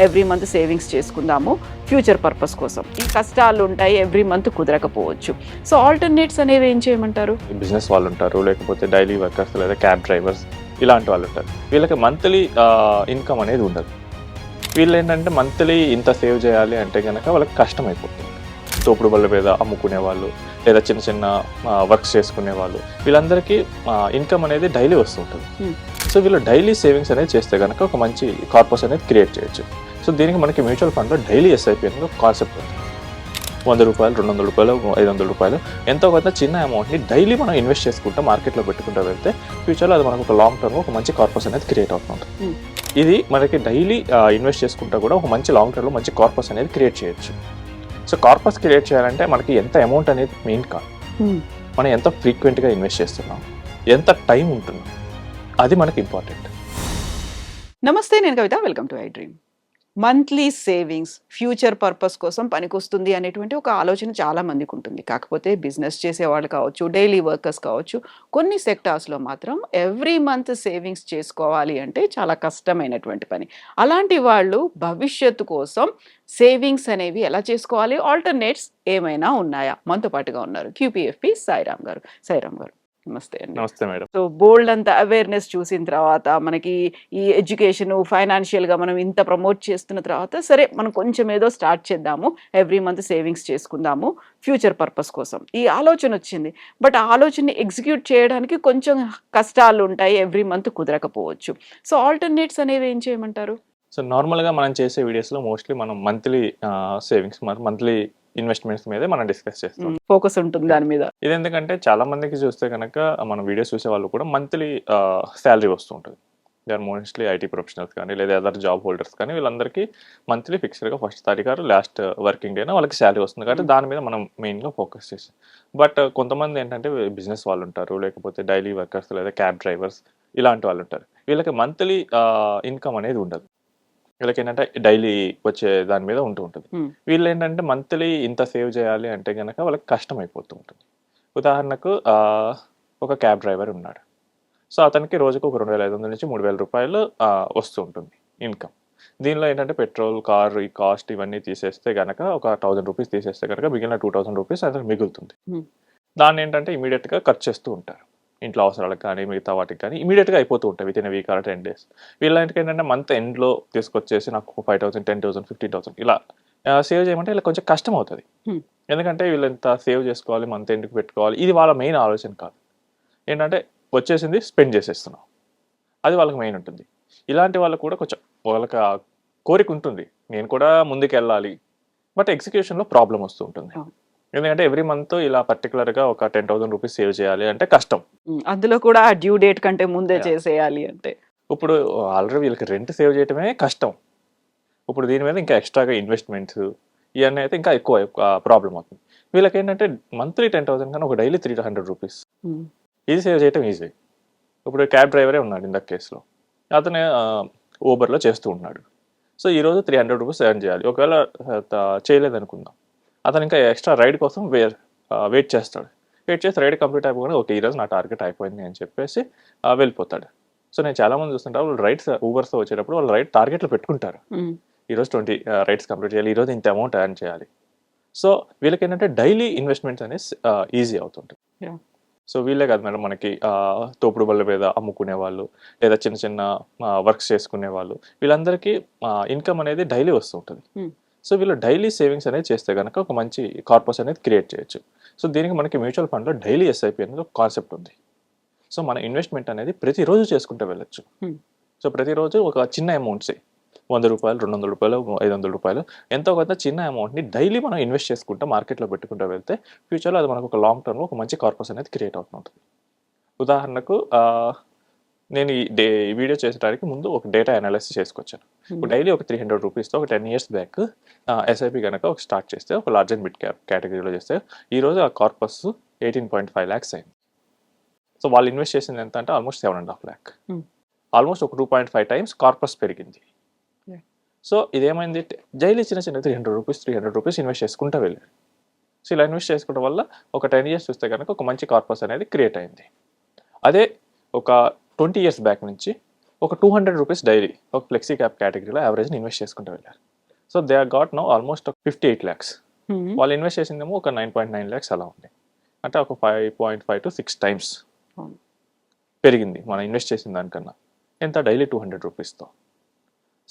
Every month savings చేసుకుందాము future purpose కోసం. ఈ కష్టాలు ఉంటాయి, ఎవ్రీ మంత్ కుదరకపోవచ్చు. సో ఆల్టర్నేట్స్ అనేవి ఏం చేయమంటారు? బిజినెస్ వాళ్ళు ఉంటారు, లేకపోతే డైలీ వర్కర్స్ లేదా క్యాబ్ డ్రైవర్స్ ఇలాంటి వాళ్ళు ఉంటారు. వీళ్ళకి మంత్లీ ఇన్కమ్ అనేది ఉండదు. వీళ్ళు ఏంటంటే మంత్లీ ఇంత సేవ్ చేయాలి అంటే కనుక వాళ్ళకి కష్టం అయిపోతుంది. తోపుడు బళ్ళ మీద అమ్ముకునే వాళ్ళు లేదా చిన్న చిన్న వర్క్స్ చేసుకునే వాళ్ళు వీళ్ళందరికీ ఇన్కమ్ అనేది డైలీ వస్తుంటుంది. సో వీళ్ళు డైలీ సేవింగ్స్ అనేది చేస్తే కనుక ఒక మంచి కార్పస్ అనేది క్రియేట్ చేయొచ్చు. సో దీనికి మనకి మ్యూచువల్ ఫండ్లో డైలీ ఎస్ఐపి అనేది ఒక కాన్సెప్ట్ ఉంది. 100 రూపాయలు, 200 రూపాయలు, 500 రూపాయలు ఎంతో కొంత చిన్న అమౌంట్ని డైలీ మనం ఇన్వెస్ట్ చేసుకుంటూ మార్కెట్లో పెట్టుకుంటూ వెళ్తే ఫ్యూచర్లో అది మనకు ఒక లాంగ్ టర్మ్ ఒక మంచి కార్పస్ అనేది క్రియేట్ అవుతుంది. ఇది మనకి డైలీ ఇన్వెస్ట్ చేసుకుంటూ కూడా ఒక మంచి లాంగ్ టర్మ్లో మంచి కార్పస్ అనేది క్రియేట్ చేయొచ్చు. సో కార్పస్ క్రియేట్ చేయాలంటే మనకి ఎంత అమౌంట్ అనేది మెయిన్ కాదు, మనం ఎంత ఫ్రీక్వెంట్గా ఇన్వెస్ట్ చేస్తున్నాం, ఎంత టైం ఉంటున్నాం, అది మనకి ఇంపార్టెంట్. నమస్తే, నేను Kavita. Welcome to I dream. Monthly savings future purpose కోసం పనికొస్తుంది అనేటువంటి ఒక ఆలోచన చాలా మందికి ఉంటుంది. కాకపోతే బిజినెస్ చేసేవాళ్ళు కావచ్చు, డైలీ వర్కర్స్ కావచ్చు, కొన్ని సెక్టార్స్లో మాత్రం ఎవ్రీ మంత్ సేవింగ్స్ చేసుకోవాలి అంటే చాలా కష్టమైనటువంటి పని. అలాంటి వాళ్ళు భవిష్యత్తు కోసం సేవింగ్స్ అనేవి ఎలా చేసుకోవాలి, ఆల్టర్నేట్స్ ఏమైనా ఉన్నాయా? మనతో పాటుగా ఉన్నారు క్యూపీఎఫ్పి సాయిరామ్ గారు. సాయిరామ్ గారు, నమస్తే అండి. నమస్తే మేడం. సో బోల్డ్ అంత అవేర్నెస్ చూసిన తర్వాత, మనకి ఈ ఎడ్యుకేషన్ ఫైనాన్షియల్గా మనం ఇంత ప్రమోట్ చేస్తున్న తర్వాత, సరే మనం కొంచెం ఏదో స్టార్ట్ చేద్దాము, ఎవ్రీ మంత్ సేవింగ్స్ చేసుకుందాము ఫ్యూచర్ పర్పస్ కోసం, ఈ ఆలోచన వచ్చింది. బట్ ఆ ఆలోచనని ఎగ్జిక్యూట్ చేయడానికి కొంచెం కష్టాలు ఉంటాయి, ఎవ్రీ మంత్ కుదరకపోవచ్చు. సో ఆల్టర్నేట్స్ అనేవి ఏం చేయమంటారు? సో నార్మల్గా మనం చేసే వీడియోస్లో మోస్ట్లీ మనం మంత్లీ సేవింగ్స్ మంత్లీ ఇన్వెస్ట్మెంట్స్ మీదే మనం డిస్కస్ చేస్తాం. ఫోకస్ ఉంటుంది దాని మీద. ఇది ఎందుకంటే చాలా మందికి చూస్తే కనుక మనం వీడియోస్ చూసే వాళ్ళు కూడా మంత్లీ శాలరీ వస్తూ ఉంటుంది. They are mostly IT professionals కానీ లేదా అదర్ జాబ్ హోల్డర్స్ కానీ వీళ్ళందరికీ మంత్లీ ఫిక్స్డ్గా ఫస్ట్ తారీఖు లాస్ట్ వర్కింగ్ డేనా వాళ్ళకి శాలరీ వస్తుంది కాబట్టి దాని మీద మనం మెయిన్గా ఫోకస్ చేస్తాం. బట్ కొంతమంది ఏంటంటే బిజినెస్ వాళ్ళు ఉంటారు, లేకపోతే డైలీ వర్కర్స్ లేదా క్యాబ్ డ్రైవర్స్ ఇలాంటి వాళ్ళు ఉంటారు. వీళ్ళకి మంత్లీ ఇన్కమ్ అనేది ఉండదు. వీళ్ళకి ఏంటంటే డైలీ వచ్చే దాని మీద ఉంటూ ఉంటుంది. వీళ్ళు ఏంటంటే మంత్లీ ఇంత సేవ్ చేయాలి అంటే కనుక వాళ్ళకి కష్టం అయిపోతూ ఉంటుంది. ఉదాహరణకు ఒక క్యాబ్ డ్రైవర్ ఉన్నాడు. సో అతనికి రోజుకు ఒక 2,500 నుంచి 3,000 రూపాయలు వస్తూ ఉంటుంది ఇన్కమ్. దీనిలో ఏంటంటే పెట్రోల్, కార్, ఈ కాస్ట్ ఇవన్నీ తీసేస్తే కనుక ఒక 1,000 రూపీస్ తీసేస్తే కనుక మిగిలిన 2,000 రూపీస్ అతనికి మిగులుతుంది. దాన్ని ఏంటంటే ఇమీడియట్గా ఖర్చు చేస్తూ ఉంటారు. ఇంట్లో అవసరాలకు కానీ మిగతా వాటికి కానీ ఇమీడియట్గా అయిపోతూ ఉంటాయి with in week or 10 days. వీళ్ళకి ఏంటంటే మంత్ ఎండ్లో తీసుకొచ్చేసి నాకు 5,000, 10,000, 15,000 ఇలా సేవ్ చేయమంటే వీళ్ళకి కొంచెం కష్టం అవుతుంది. ఎందుకంటే వీళ్ళు ఎంత సేవ్ చేసుకోవాలి, మంత్ ఎండ్కి పెట్టుకోవాలి, ఇది వాళ్ళ మెయిన్ ఆలోచన కాదు. ఏంటంటే వచ్చేసింది స్పెండ్ చేసేస్తున్నాం, అది వాళ్ళకి మెయిన్ ఉంటుంది. ఇలాంటి వాళ్ళకు కూడా కొంచెం వాళ్ళకి కోరిక ఉంటుంది, నేను కూడా ముందుకు వెళ్ళాలి, బట్ ఎగ్జిక్యూషన్లో ప్రాబ్లం వస్తూ ఉంటుంది. ఎందుకంటే ఎవ్రీ మంత్ ఇలా పర్టికులర్గా ఒక 10,000 రూపీస్ సేవ్ చేయాలి అంటే కష్టం. అందులో కూడా డ్యూ డేట్ కంటే ముందే చేసేయాలి అంటే ఇప్పుడు ఆల్రెడీ వీళ్ళకి రెంట్ సేవ్ చేయడమే కష్టం. ఇప్పుడు దీని మీద ఇంకా ఎక్స్ట్రాగా ఇన్వెస్ట్మెంట్స్ ఇవన్నీ అయితే ఇంకా ఎక్కువ ప్రాబ్లం అవుతుంది. వీళ్ళకి ఏంటంటే మంత్లీ 10,000 కానీ ఒక డైలీ 300 రూపీస్ ఇది సేవ్ చేయడం ఈజీ. ఇప్పుడు క్యాబ్ డ్రైవరే ఉన్నాడు ఇందాక కేసులో, అతను ఊబర్లో చేస్తూ ఉన్నాడు. సో ఈరోజు 300 రూపీస్ ఎర్న్ చేయాలి. ఒకవేళ చేయలేదనుకుందాం, అతను ఇంకా ఎక్స్ట్రా రైడ్ కోసం వెయిట్ చేస్తాడు. వెయిట్ చేసి రైడ్ కంప్లీట్ అయిపోయి ఓకే ఈరోజు నా టార్గెట్ అయిపోయింది అని చెప్పేసి వెళ్ళిపోతాడు. సో నేను చాలామంది చూస్తుంటారు, వాళ్ళు రైడ్స్ ఊబర్స్తో వచ్చేటప్పుడు వాళ్ళు రైడ్ టార్గెట్లు పెట్టుకుంటారు. ఈరోజు 20 రైడ్స్ కంప్లీట్ చేయాలి, ఈరోజు ఇంత అమౌంట్ ఎర్న్ చేయాలి. సో వీళ్ళకి ఏంటంటే డైలీ ఇన్వెస్ట్మెంట్స్ అనేది ఈజీ అవుతుంటుంది. సో వీళ్ళే కాదు మేడం, మనకి తోపుడు బళ్ళ మీద అమ్ముకునే వాళ్ళు లేదా చిన్న చిన్న వర్క్స్ చేసుకునే వాళ్ళు వీళ్ళందరికీ ఇన్కమ్ అనేది డైలీ వస్తూ ఉంటుంది. సో వీళ్ళు డైలీ సేవింగ్స్ అనేది చేస్తే కనుక ఒక మంచి కార్పస్ అనేది క్రియేట్ చేయొచ్చు. సో దీనికి మనకి మ్యూచువల్ ఫండ్లో డైలీ ఎస్ఐపి అనేది ఒక కాన్సెప్ట్ ఉంది. సో మన ఇన్వెస్ట్మెంట్ అనేది ప్రతిరోజు చేసుకుంటూ వెళ్ళొచ్చు. సో ప్రతిరోజు ఒక చిన్న అమౌంట్సే 100 రూపాయలు, 200 రూపాయలు, 500 రూపాయలు ఎంతో కొంత చిన్న అమౌంట్ని డైలీ మనం ఇన్వెస్ట్ చేసుకుంటూ మార్కెట్లో పెట్టుకుంటూ వెళ్తే ఫ్యూచర్లో అది మనకు ఒక లాంగ్ టర్మ్లో ఒక మంచి కార్పస్ అనేది క్రియేట్ అవుతుంటుంది. ఉదాహరణకు నేను ఈ వీడియో చేసడానికి ముందు ఒక డేటా అనాలిసిస్ చేసుకొచ్చాను. ఇప్పుడు డైలీ ఒక 300 రూపీస్తో ఒక 10 years బ్యాక్ ఎస్ఐపి కనుక ఒక స్టార్ట్ చేస్తే ఒక లార్జ్ అండ్ మిడ్ క్యాప్ కేటగిరీలో చేస్తే ఈరోజు ఆ కార్పస్ 18.5 lakhs అయింది. సో వాళ్ళు ఇన్వెస్ట్ చేసింది ఎంత అంటే ఆల్మోస్ట్ 7.5 lakh, ఆల్మోస్ట్ ఒక 2.5 times కార్పస్ పెరిగింది. సో ఇదేమైంది, డైలీ చిన్న 300 రూపీస్ ఇన్వెస్ట్ చేసుకుంటూ వెళ్ళారు. సో ఇలా ఇన్వెస్ట్ చేసుకోవడం వల్ల ఒక 10 years చూస్తే కనుక ఒక మంచి కార్పస్ అనేది క్రియేట్ అయింది. అదే ఒక 20 years బ్యాక్ నుంచి ఒక 200 రూపీస్ డైలీ ఒక ఫ్లెక్సీ క్యాప్ కేటగిరీలో యావరేజ్ని ఇన్వెస్ట్ చేసుకుంటూ వెళ్ళారు. So they are got now almost 58 lakhs. వాళ్ళు ఇన్వెస్ట్ చేసిందేమో ఒక 9.9 lakhs అలా ఉంది. అంటే ఒక 5.5 to 6 times అవును. పెరిగింది మనం ఇన్వెస్ట్ చేసిన దానికన్నా. ఎంత డైలీ 200 రూపీస్తో.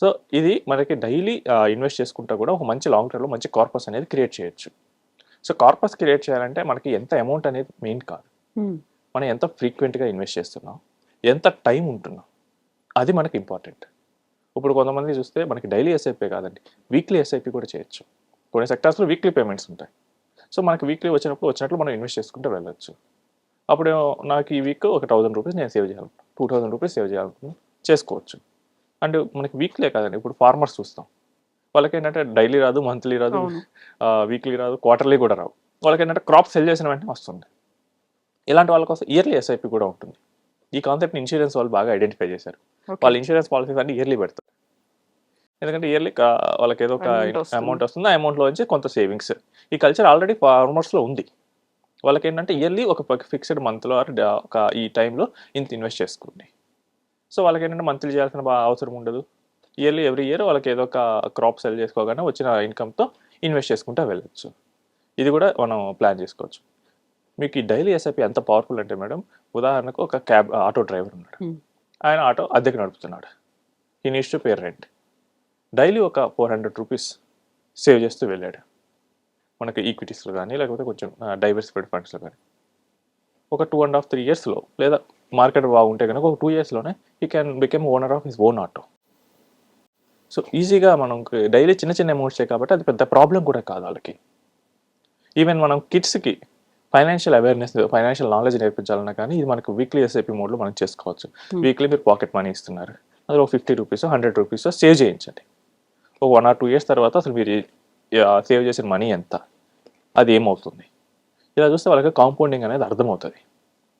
సో ఇది మనకి డైలీ ఇన్వెస్ట్ చేసుకుంటా కూడా ఒక మంచి లాంగ్ టర్మ్లో మంచి కార్పస్ అనేది క్రియేట్ చేయొచ్చు. సో కార్పస్ క్రియేట్ చేయాలంటే మనకి ఎంత అమౌంట్ అనేది మెయిన్ కాదు, మనం ఎంత ఫ్రీక్వెంట్గా ఇన్వెస్ట్ చేస్తున్నాం, ఎంత టైం ఉంటున్నాం, అది మనకి ఇంపార్టెంట్. ఇప్పుడు కొంతమంది చూస్తే మనకి డైలీ ఎస్ఐపీ కాదండి, వీక్లీ ఎస్ఐపి కూడా చేయొచ్చు. కొన్ని సెక్టార్స్లో వీక్లీ పేమెంట్స్ ఉంటాయి. సో మనకి వీక్లీ వచ్చినట్లు మనం ఇన్వెస్ట్ చేసుకుంటూ వెళ్ళొచ్చు. అప్పుడు నాకు ఈ వీక్ ఒక 1000 రూపీస్ నేను సేవ్ చేయాలి, 2000 రూపీస్ సేవ్ చేయాలనుకుని చేసుకోవచ్చు. అండ్ మనకి వీక్లీ కాదండి, ఇప్పుడు ఫార్మర్స్ చూస్తాం, వాళ్ళకి ఏంటంటే డైలీ రాదు, మంత్లీ రాదు, వీక్లీ రాదు, క్వార్టర్లీ కూడా రావు. వాళ్ళకి ఏంటంటే క్రాప్ సెల్ చేసిన వెంటనే వస్తుంది. ఇలాంటి వాళ్ళ కోసం ఇయర్లీ ఎస్ఐపి కూడా ఉంటుంది. ఈ కాన్సెప్ట్ని ఇన్సూరెన్స్ వాళ్ళు బాగా ఐడెంటిఫై చేశారు. వాళ్ళు ఇన్సూరెన్స్ పాలసీస్ అన్ని ఇయర్లీ పెడతారు. ఎందుకంటే ఇయర్లీ వాళ్ళకి ఏదో ఒక అమౌంట్ వస్తుంది, ఆ అమౌంట్లో నుంచి కొంత సేవింగ్స్. ఈ కల్చర్ ఆల్రెడీ ఫార్మర్స్లో ఉంది. వాళ్ళకి ఏంటంటే ఇయర్లీ ఒక ఫిక్స్డ్ మంత్లో ఒక ఈ టైంలో ఇంత ఇన్వెస్ట్ చేసుకోండి. సో వాళ్ళకి ఏంటంటే మంత్లీ చేయాల్సిన అవసరం ఉండదు. ఇయర్లీ ఎవ్రీ ఇయర్ వాళ్ళకి ఏదో ఒక క్రాప్ సెల్ చేసుకోగానే వచ్చిన ఇన్కమ్తో ఇన్వెస్ట్ చేసుకుంటూ వెళ్ళచ్చు. ఇది కూడా మనం ప్లాన్ చేసుకోవచ్చు. మీకు ఈ డైలీ ఎస్ఐపి ఎంత పవర్ఫుల్ అంటే మేడం, ఉదాహరణకు ఒక ఆటో డ్రైవర్ ఉన్నాడు, ఆయన ఆటో అద్దెకి నడుపుతున్నాడు, he needs to pay rent. Daily ఒక 400 రూపీస్ సేవ్ చేస్తూ వెళ్ళాడు. మనకి ఈక్విటీస్లో కానీ లేకపోతే కొంచెం డైవర్సిఫైడ్ ఫండ్స్లో కానీ ఒక 2.5-3 yearsలో, లేదా మార్కెట్ బాగుంటే కనుక ఒక 2 yearsలోనే he can become owner of his own auto. So ఈజీగా మనకి డైలీ చిన్న చిన్న అమౌంట్సే కాబట్టి అది పెద్ద ప్రాబ్లం కూడా కాదు వాళ్ళకి. ఈవెన్ మనం కిడ్స్కి ఫైనాన్షియల్ అవేర్నెస్, ఫైనాన్షియల్ నాలెడ్జ్ నేర్పించాలన్నా కానీ ఇది మనకు వీక్లీ ఎస్ఐపి మోడ్లో మనం చేసుకోవచ్చు. వీక్లీ మీరు పాకెట్ మనీ ఇస్తున్నారు, అందులో 50 రూపీస్ 100 రూపీస్ సేవ్ చేయించండి. ఒక 1 or 2 years తర్వాత అసలు మీరు సేవ్ చేసిన మనీ ఎంత, అది ఏమవుతుంది, ఇలా చూస్తే వాళ్ళకి కాంపౌండింగ్ అనేది అర్థమవుతుంది.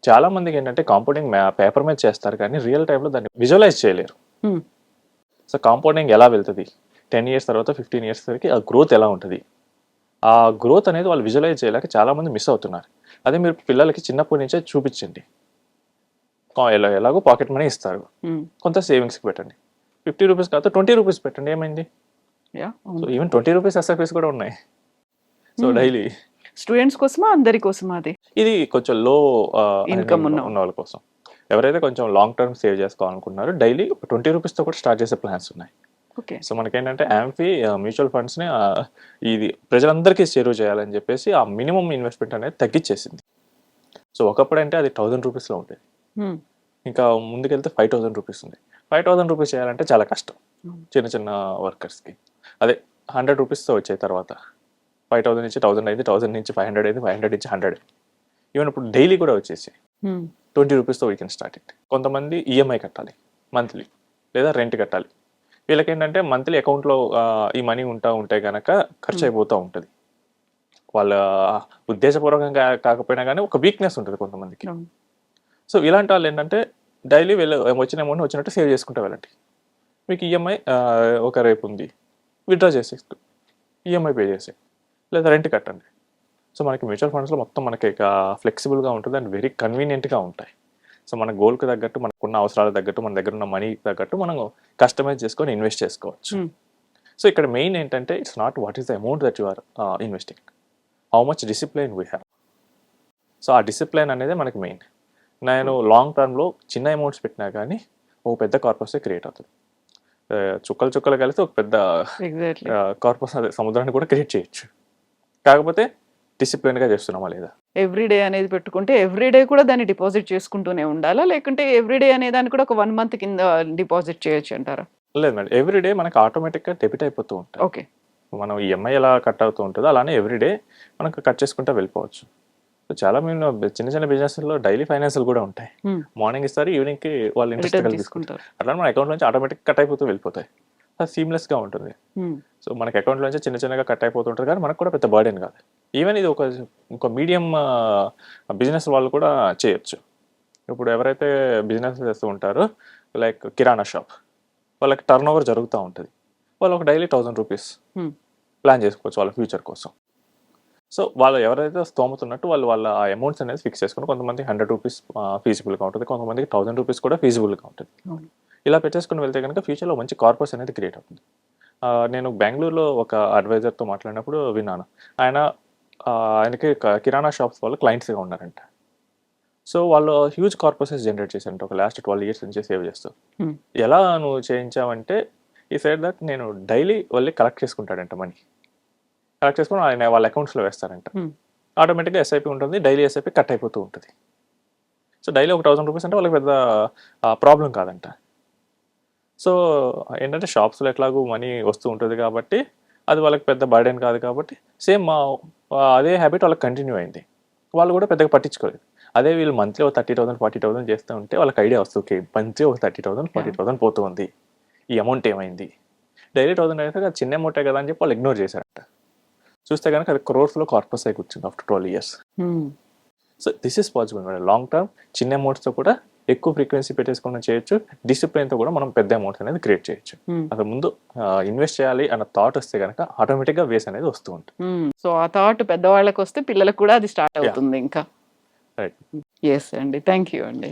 చాలామందికి ఏంటంటే కాంపౌండింగ్ పేపర్ మీద చేస్తారు కానీ రియల్ టైంలో దాన్ని విజువలైజ్ చేయలేరు. సో కాంపౌండింగ్ ఎలా వెళ్తుంది, 10 years తర్వాత 15 years వరకు ఆ గ్రోత్ ఎలా ఉంటుంది, ఆ గ్రోత్ అనేది వాళ్ళు విజువలైజ్ చేయలేక చాలామంది మిస్ అవుతున్నారు. అదే మీరు పిల్లలకి చిన్నప్పటి నుంచే చూపించండి. ఎలాగో పాకెట్ మనీ ఇస్తారు, కొంత సేవింగ్స్కి పెట్టండి. 50 రూపీస్ కాదు 20 రూపీస్ పెట్టండి, ఏమైంది. సో ఈవెన్ 20 రూపీస్ ఎస్ఐపీస్ కూడా ఉన్నాయి. సో డైలీ స్టూడెంట్స్ కోసమా అందరి కోసమా అది? ఇది కొంచెం లో ఇన్కమ్ ఉన్న వాళ్ళ కోసం, ఎవరైతే కొంచెం లాంగ్ టర్మ్ సేవ్ చేసుకోవాలనుకున్నారో డైలీ 20 రూపీస్తో కూడా స్టార్ట్ చేసే ప్లాన్స్ ఉన్నాయి. సో మనకేంటంటే యాంఫీ మ్యూచువల్ ఫండ్స్ని ఇది ప్రజలందరికీ చేరువ చేయాలని చెప్పేసి ఆ మినిమం ఇన్వెస్ట్మెంట్ అనేది తగ్గించేసింది. సో ఒకప్పుడు అంటే అది 1000 రూపీస్లో ఉండేది, ఇంకా ముందుకెళ్తే 5000 రూపీస్ ఉంది. 5000 రూపీస్ చేయాలంటే చాలా కష్టం చిన్న చిన్న వర్కర్స్కి. అదే 100 రూపీస్తో వచ్చాయి తర్వాత 5000 నుంచి 1000 అయింది, 1000 నుంచి 500 అయింది, 500 నుంచి 100 అయింది. ఈవెన్ ఇప్పుడు డైలీ కూడా వచ్చేసి 20 రూపీస్తో వీ కెన్ స్టార్ట్ ఇట్. కొంతమంది ఈఎంఐ కట్టాలి మంత్లీ, లేదా రెంట్ కట్టాలి. వీళ్ళకి ఏంటంటే మంత్లీ అకౌంట్లో ఈ మనీ ఉంటే కనుక ఖర్చు అయిపోతూ ఉంటుంది. వాళ్ళ ఉద్దేశపూర్వకంగా కాకపోయినా కానీ ఒక వీక్నెస్ ఉంటుంది కొంతమందికి. సో ఇలాంటి వాళ్ళు ఏంటంటే డైలీ వచ్చిన అమౌంట్ వచ్చినట్టు సేవ్ చేసుకుంటూ వెళ్ళండి. మీకు ఈఎంఐ ఒక రేపు ఉంది, విత్డ్రా చేసి ఈఎంఐ పే చేసి, లేదా రెంట్ కట్టండి. సో మనకి మ్యూచువల్ ఫండ్స్లో మొత్తం మనకి ఇక ఫ్లెక్సిబుల్గా ఉంటుంది అండ్ వెరీ కన్వీనియంట్గా ఉంటాయి. సో మన గోల్కి తగ్గట్టు, మనకున్న అవసరాలకు తగ్గట్టు, మన దగ్గర ఉన్న మనీకి తగ్గట్టు మనం కస్టమైజ్ చేసుకొని ఇన్వెస్ట్ చేసుకోవచ్చు. సో ఇక్కడ మెయిన్ ఏంటంటే it's not what is the amount that you are investing, how much discipline we have. So ఆ డిసిప్లైన్ అనేది మనకి మెయిన్. నేను లాంగ్ టర్మ్లో చిన్న అమౌంట్స్ పెట్టినా కానీ ఒక పెద్ద కార్పస్ క్రియేట్ అవుతుంది. చుక్కలు కలిసి ఒక పెద్ద కార్పస్, అదే సముద్రాన్ని కూడా క్రియేట్ చేయొచ్చు. కాకపోతే డిసిప్లిన్గా చేస్తున్నామా లేదా. ఎవ్రీడే అనేది పెట్టుకుంటే ఎవ్రీడే కూడా దాన్ని డిపాజిట్ చేసుకుంటూనే ఉండాలా, లేకుంటే ఎవ్రీడే అనే దాన్ని కూడా ఒక 1 month కింద డిపాజిట్ చేయొచ్చు అంటారా? లేదు మేడం, ఎవ్రీడే మనకి ఆటోమేటిక్గా డెబిట్ అయిపోతూ ఉంటుంది. ఓకే, మనం ఈఎంఐ ఎలా కట్ అవుతూ ఉంటుందో అలానే ఎవ్రీడే మనకు కట్ చేసుకుంటూ వెళ్ళిపోవచ్చు. సో చాలా మేము చిన్న చిన్న బిజినెస్లో డైలీ ఫైనాన్షియల్ కూడా ఉంటాయి. మార్నింగ్ ఇస్తారు, ఈవినింగ్కి వాళ్ళు ఇంట్రెస్ట్ తీసుకుంటారు. అట్లా మన అకౌంట్ నుంచి ఆటోమేటిక్ కట్ అయిపోతూ వెళ్ళిపోతాయి. అది సీమ్లెస్గా ఉంటుంది. సో మనకి అకౌంట్ నుంచి చిన్న చిన్నగా కట్ అయిపోతుంటుంది కానీ మనకు కూడా పెద్ద బర్డెన్ కాదు. ఈవెన్ ఇది ఒక మీడియం బిజినెస్ వాళ్ళు కూడా చేయొచ్చు. ఇప్పుడు ఎవరైతే బిజినెస్ చేస్తూ ఉంటారో లైక్ కిరాణా షాప్, వాళ్ళకి టర్న్ ఓవర్ జరుగుతూ ఉంటుంది. వాళ్ళు ఒక డైలీ 1000 రూపీస్ ప్లాన్ చేసుకోవచ్చు వాళ్ళ ఫ్యూచర్ కోసం. సో వాళ్ళు ఎవరైతే స్తోమతున్నట్టు వాళ్ళ ఆ అమౌంట్స్ అనేది ఫిక్స్ చేసుకుని, కొంతమంది 100 రూపీస్ ఫీజిబుల్గా ఉంటుంది, కొంతమందికి 1000 రూపీస్ కూడా ఫీజిబుల్గా ఉంటుంది. ఇలా పెట్టేసుకుని వెళ్తే కనుక ఫ్యూచర్లో మంచి కార్పస్ అనేది క్రియేట్ అవుతుంది. నేను బెంగళూరులో ఒక అడ్వైజర్తో మాట్లాడినప్పుడు విన్నాను. ఆయనకి కిరాణా షాప్స్ వాళ్ళు క్లయింట్స్గా ఉన్నారంట. సో వాళ్ళు హ్యూజ్ కార్పసెస్ జనరేట్ చేశారంట ఒక లాస్ట్ 12 years నుంచి సేవ్ చేస్తూ. Hmm. ఎలా నువ్వు చేయించావంటే ఈ సైడ్ దట్ నేను డైలీ వెళ్ళి కలెక్ట్ చేసుకుంటాడంట మనీ. కలెక్ట్ చేసుకుని ఆయన వాళ్ళ అకౌంట్స్లో వేస్తారంట. Hmm. ఆటోమేటిక్గా ఎస్ఐపి ఉంటుంది, డైలీ ఎస్ఐపి కట్ అయిపోతూ ఉంటుంది. సో డైలీ ఒక 1000 రూపీస్ అంటే వాళ్ళకి పెద్ద ప్రాబ్లం కాదంట. సో ఏంటంటే షాప్స్లో ఎట్లాగూ మనీ వస్తూ ఉంటుంది కాబట్టి అది వాళ్ళకి పెద్ద బర్డెన్ కాదు కాబట్టి సేమ్ అదే హ్యాబిట్ వాళ్ళకి కంటిన్యూ అయింది. వాళ్ళు కూడా పెద్దగా పట్టించుకోలేదు. అదే వీళ్ళు మంత్లీ ఒక 30,000 40,000 చేస్తూ ఉంటే వాళ్ళకి ఐడియా వస్తుంది, ఓకే మంత్లీ ఒక 30,000 40,000 పోతుంది, ఈ అమౌంట్ ఏమైంది. డైలీ 1000 అయితే అది చిన్న అమౌంటే కదా అని చెప్పి వాళ్ళు ఇగ్నోర్ చేశారంట. చూస్తే కనుక అది క్రోర్స్లో కార్పస్ అయి కూర్చుంది after 12 years. Hmm. So this is possible madam. Long term చిన్న అమౌంట్స్తో కూడా ఎక్కువ ఫ్రీక్వెన్సీ పెట్టేసుకుని చేయొచ్చు. డిసిప్లిన్తో కూడా మనం పెద్ద అమౌంట్స్ అనేది క్రియేట్ చేయొచ్చు. Hmm. అసలు ముందు ఇన్వెస్ట్ చేయాలి అన్న థాట్ వస్తే కనుక ఆటోమేటిక్గా వేస్ అనేది వస్తూ ఉంటుంది. సో ఆ థాట్ పెద్దవాళ్ళకి వస్తే పిల్లలకు కూడా అది స్టార్ట్ అవుతుంది ఇంకా. రైట్. ఎస్ అండి, థ్యాంక్ యూ అండి.